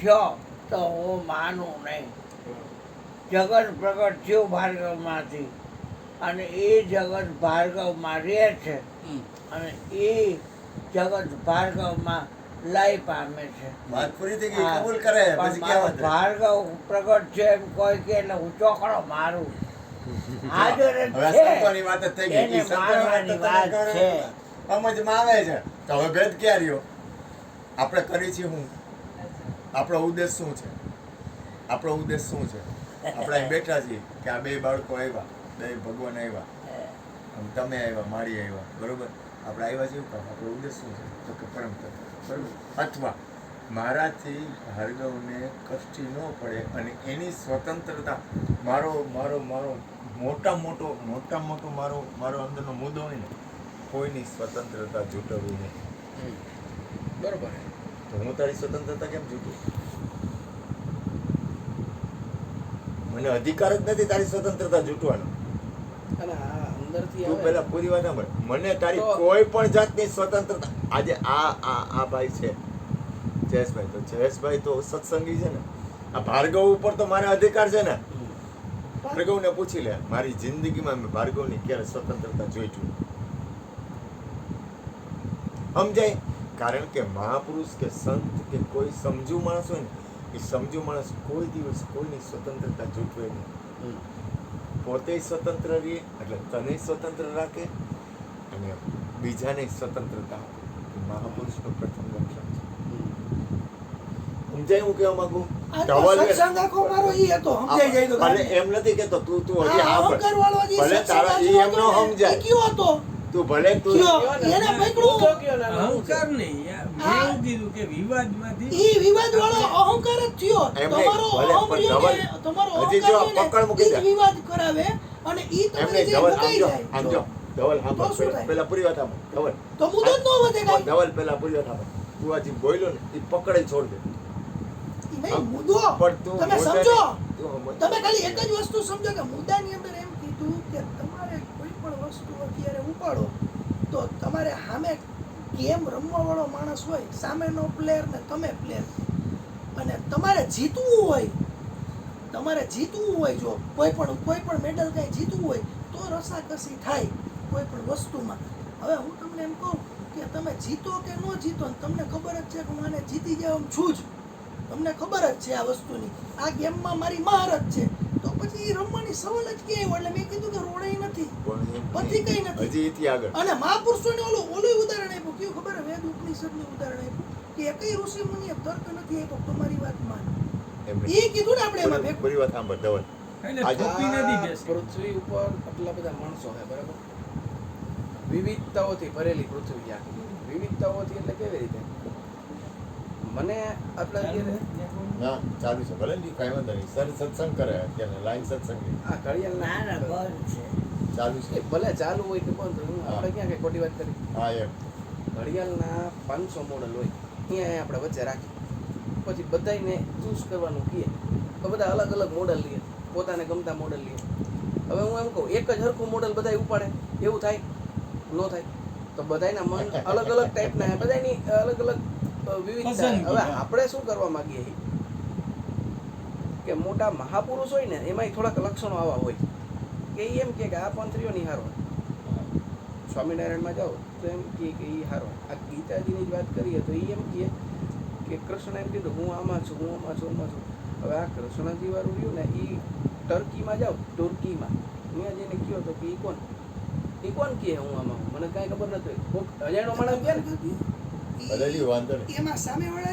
થયો તો હું માનું નહીં. જગત પ્રગટ થયું ભાર્ગવમાંથી અને એ જગત ભાર્ગવમાં રહે છે અને એ જગત ભાર્ગવમાં લય પામે છે. વાત પૂરી થઈ ગઈ, કબૂલ કરે પછી ક્યાં વાત રહી? ભાર્ગવ પ્રગટ છે એમ કોઈ કે એટલે હું ચોકડો મારું. હાજર જ હવે છે સંતોની વાત જ થઈ ગઈ. એને ઈ સંતોની વાત મારવાની તો તમે વાત કરો છે. સમજમાં આવે છે. તો હવે ભેદ ક્યાં રહ્યો? આપણે કરી છીએ હું, આપણો ઉદ્દેશ શું છે? આપણો ઉદ્દેશ શું છે? આપણે અહીં બેઠા છીએ કે આ બે બાળકો આવ્યા, બે ભગવાન આવ્યા, આમ તમે આવ્યા, માળી આવ્યા, બરોબર? આપણે આવ્યા છીએ કામ, આપણો ઉદ્દેશ શું છે? તો કે પરમ તત્વ, બરોબર? અથવા મારાથી ભાર્ગવને કષ્ટી ન પડે અને એની સ્વતંત્રતા, મારો મારો મારો મોટા મોટો મારો અંદરનો મુદ્દો હોય ને, કોઈની સ્વતંત્રતા જૂટવવી નહીં. બરોબર. તો હું તારી સ્વતંત્રતા કેમ જૂટું? મને અધિકાર જ નથી તારી સ્વતંત્રતા જૂટવાનો. અને આ અંદરથી તું આવે પેલા પૂરી વાત સાંભળ. મને તારી તો- કોઈ પણ જાતની સ્વતંત્રતા, આજે આ ભાઈ છે જયેશભાઈ, તો જયેશભાઈ તો સત્સંગી છે ને, આ ભાર્ગવ ઉપર તો મારે અધિકાર છે ને. ભાર્ગવને પૂછી લે, મારી જિંદગીમાં મેં ભાર્ગવની ક્યારે સ્વતંત્રતા જોઈ છું? સમજાય? કારણ કે મહાપુરુષ કે સંત કે કોઈ સમજુ માણસ હોય ને, એ સમજુ માણસ કોઈ દિવસ કોઈની સ્વતંત્રતા જૂટવે નહીં. પોતે સ્વતંત્ર રહે એટલે તને સ્વતંત્ર રાખે અને બીજાને સ્વતંત્રતા આપે. એ મહાપુરુષનું પ્રથમ લક્ષણ છે. સમજાય હું કહેવા માંગુ? સત્સંગ આખો મારો ઈ હતો, સમજાઈ જાય તો ભલે એમ નથી કેતો તું હજી આ સાંભળ. અહંકારવાળો જે ભલે સત્સંગ તારા ઈ એમ નો હતો ને, સમજાય. ઈ કયો હતો? તું ભલે તું કયો? કયો ને? એને પકડું. મુદ્દો કયો ને? અહંકાર નહીં યાર. મેં એવું કીધું કે વિવાદમાંથી ઈ વિવાદવાળો અહંકાર જ થયો. એમ તમારો નહીં, ભલે, અહમ પણ રહ્યો ને, ધવલ, તમારો હજી જો અહંકાર પકડ મૂકી ઈ જ દે. વિવાદ કરાવે અને ઈ એમ તમારી નહીં, જે ધવલ મુકાઈ આમ જો, જાય. આમ જો. ધવલ તો શું સાંભળ, થાય? પેલા પૂરી વાત સાંભળ. ધવલ તો મુદ્દો જ ન વધે કાંઈ. ધવલ પેલા પૂરી વાત સાંભળ. તું આજે બોલ્યો ને એ પકડે છોડ દે. ઈ નહીં, મુદ્દો પણ તું તમે મુદ્દાને- સમજો. તું સમજ. તમે ખાલી એક જ વસ્તુ સમજો કે મુદ્દાની અંદર એમ કીધું કે તમારે કોઈ પણ વસ્તુ અત્યારે ઉપાડો તો તમારે સામે ગેમ રમવા વાળો માણસ હોય, સામેનો પ્લેયર ને તમે પ્લેયર, અને તમારે જીતવું હોય જો કોઈ પણ મેડલ કઈ જીતવું હોય તો રસાકસી થાય કોઈ પણ વસ્તુમાં. હવે હું તમને એમ કહું કે તમે જીતો કે ન જીતો ને તમને ખબર જ છે કે હું આને જીતી જવા છું જ, તમને ખબર જ છે આ વસ્તુની, આ ગેમમાં મારી મહારત છે, તો પછી રમવાની સવાલ જ ક્યાંય એટલે મેં કીધું કે રોડાઈ નથી, પણ એમ પછી કઈ નથી. હજી એથી આગળ અને મહાપુરુષોને ઓલું ઉદાહરણ આપ્યું, કેવું ખબર હે? વેદ ઉપનિષદનું ઉદાહરણ આપ્યું કે એકય ઋષિ મુનિએ તર્ક નથી આપ્યો, તમારી વાત માન. એમ એ કીધું ને આપણે એમાં ભેગું. પૂરી વાત સાંભળ ધવલ. એટલે આજે- થોપી નથી આ બેસી. પૃથ્વી ઉપર આટલા બધા માણસો છે, બરાબર? વિવિધતાઓથી ભરેલી પૃથ્વી છે આખી. વિવિધતાઓથી એટલે કેવી રીતે? મને આપણે ના ચાલુ છે, ભલે ને કાંઈ વાંધો નહીં. સર સત્સંગ કરે અત્યારે, લાઈન સત્સંગની આ ઘડિયાળ ના ના બંધ છે. ચાલુ છે. ભલે ચાલુ હોય કે બંધ હોય, આપણે ક્યાં કઈ ખોટી વાત કરી? હા એમ. ઘડિયાળના 500 મોડલ હોય, અહીંયા આપણે વચ્ચે રાખી, પછી બધાને ચૂઝ કરવાનું કહે તો બધા અલગ અલગ મોડલ લે, પોતાને ગમતા મોડલ લે. હવે હું એમ કહું એક જ હરખું મોડલ બધાય ઉપાડે એવું થાય? ન થાય. તો બધાયના મન અલગ અલગ ટાઈપના, બધાની અલગ અલગ વિવિધતા. પસંદગી. હવે આપણે શું કરવા માંગીએ છીએ કે મોટા મહાપુરુષ હોય ને એમાંય થોડાક લક્ષણો આવા હોય કે એ એમ કે આ પંથરીઓ નિહારો, સ્વામિનારાયણમાં જાઓ તો એમ કહે કે એ હારો. આ ગીતાજીની જ વાત કરીએ તો એ એમ કહે કે કૃષ્ણ એમ કીધું હું આમાં છું. હવે આ કૃષ્ણજી વાળું રહ્યું ને એ ટર્કીમાં જાઓ, તુર્કીમાં ત્યાં જઈને કહો તો કે એ કોણ કહે હું આમાં, મને કાંઈ ખબર નથી. કોઈક અજાણ્યો માણસ કહે ને બદલ્યું વાંધો નહીં. એમાં સામેવાળા